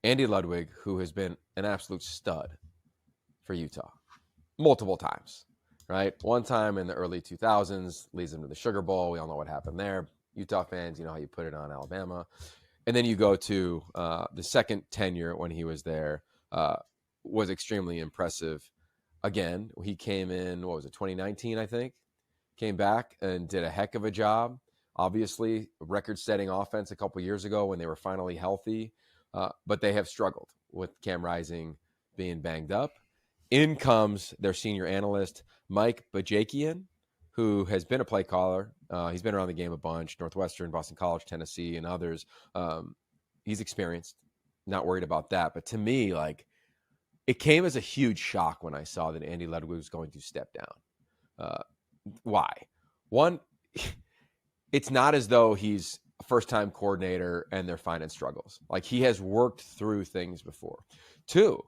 Andy Ludwig, who has been an absolute stud for Utah multiple times, right? One time in the early 2000s, leads them to the Sugar Bowl. We all know what happened there. Utah fans, you know how you put it on Alabama. And then you go to the second tenure when he was there, uh, was extremely impressive. Again, he came in, what was it, 2019, I think? Came back and did a heck of a job. Obviously, record-setting offense a couple years ago when they were finally healthy, but they have struggled with Cam Rising being banged up. In comes their senior analyst, Mike Bajakian, who has been a play caller. He's been around the game a bunch, Northwestern, Boston College, Tennessee, and others. He's experienced, not worried about that. But to me, like, it came as a huge shock when I saw that Andy Ludwig was going to step down. Uh, why? One, it's not as though he's a first-time coordinator and they're finding struggles. Like, he has worked through things before. Two,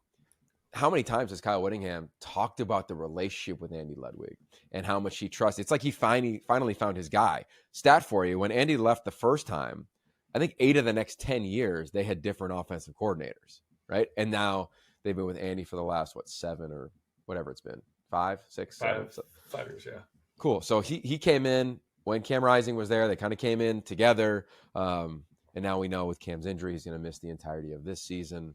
how many times has Kyle Whittingham talked about the relationship with Andy Ludwig and how much he trusts? It's like he finally found his guy. Stat for you: when Andy left the first time, I think 8 of the next 10 years they had different offensive coordinators, right? And now they've been with Andy for the last 7 or whatever it's been, 5, 6, 7. Five, 5 years, yeah. Cool. So he came in when Cam Rising was there. They kind of came in together, and now we know with Cam's injury, he's going to miss the entirety of this season.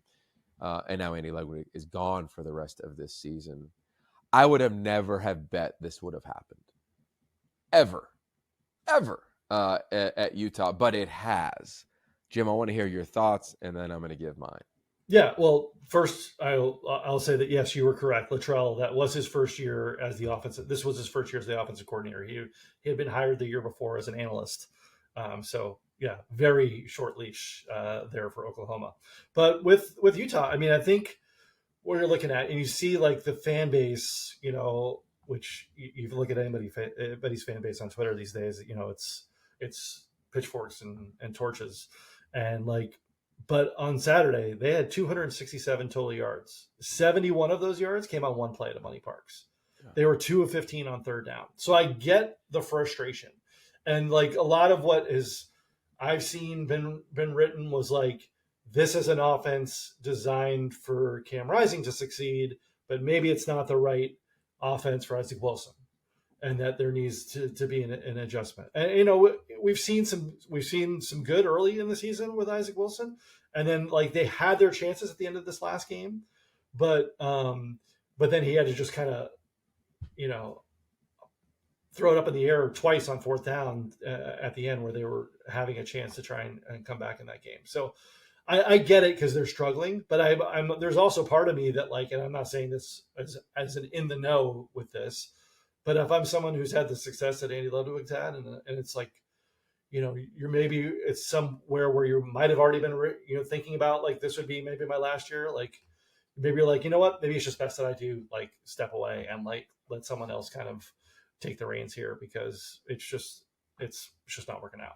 And now Andy Ludwig is gone for the rest of this season. I would have never have bet this would have happened, ever, at Utah, but it has. Jim, I want to hear your thoughts, and then I'm going to give mine. Yeah, well, first I'll say that yes, you were correct. Luttrell, that was his first year as the offensive. This was his first year as the offensive coordinator. He had been hired the year before as an analyst. So yeah, very short leash there for Oklahoma. But with Utah, I mean, I think what you're looking at, and you see like the fan base, which you look at anybody's fan base on Twitter these days, it's pitchforks and torches, and like but on Saturday, they had 267 total yards. 71 of those yards came on one play at Money Parks. They were 2 of 15 on third down. So I get the frustration. And like a lot of what is I've seen been written was like, this is an offense designed for Cam Rising to succeed, but maybe it's not the right offense for Isaac Wilson, and that there needs to be an adjustment. And we've seen some good early in the season with Isaac Wilson, and then like they had their chances at the end of this last game, but then he had to just kind of throw it up in the air twice on fourth down at the end where they were having a chance to try and come back in that game. So I get it because they're struggling, but I'm there's also part of me that like, and I'm not saying this as an in the know with this, but if I'm someone who's had the success that Andy Ludwig's had, and it's like, you're maybe it's somewhere where you might have already been, thinking about like this would be maybe my last year. Like maybe you're like, you know what, maybe it's just best that I do like step away and like let someone else kind of take the reins here because it's just not working out.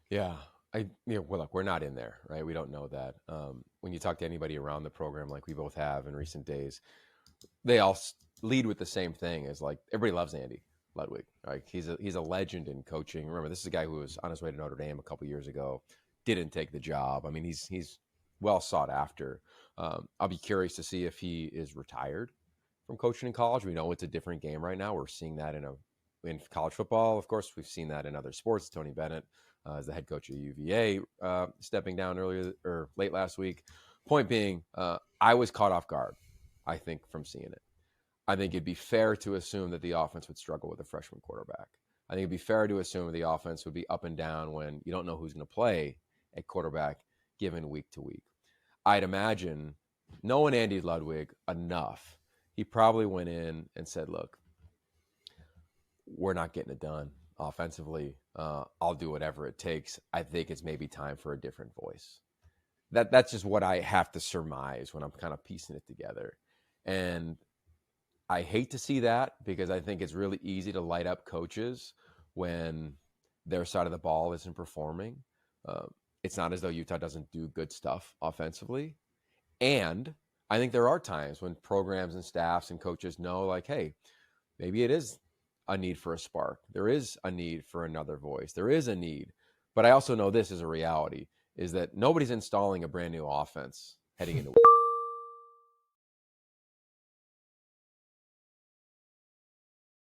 Yeah. Well, look, we're not in there, right? We don't know that. When you talk to anybody around the program, like we both have in recent days, they all lead with the same thing: is like everybody loves Andy Ludwig. Right? He's a legend in coaching. Remember, this is a guy who was on his way to Notre Dame a couple years ago, didn't take the job. I mean, he's well sought after. I'll be curious to see if he is retired from coaching in college. We know it's a different game right now. We're seeing that in college football. Of course, we've seen that in other sports. Tony Bennett, as the head coach of UVA, stepping down earlier or late last week. Point being, I was caught off guard, I think, from seeing it. I think it'd be fair to assume that the offense would struggle with a freshman quarterback. I think it'd be fair to assume the offense would be up and down when you don't know who's going to play at quarterback given week to week. I'd imagine, knowing Andy Ludwig enough, he probably went in and said, look, we're not getting it done offensively. I'll do whatever it takes. I think it's maybe time for a different voice. That's just what I have to surmise when I'm kind of piecing it together. And I hate to see that because I think it's really easy to light up coaches when their side of the ball isn't performing. It's not as though Utah doesn't do good stuff offensively. And I think there are times when programs and staffs and coaches know, like, hey, maybe it is a need for a spark. There is a need for another voice. There is a need. But I also know this is a reality, is that nobody's installing a brand new offense heading into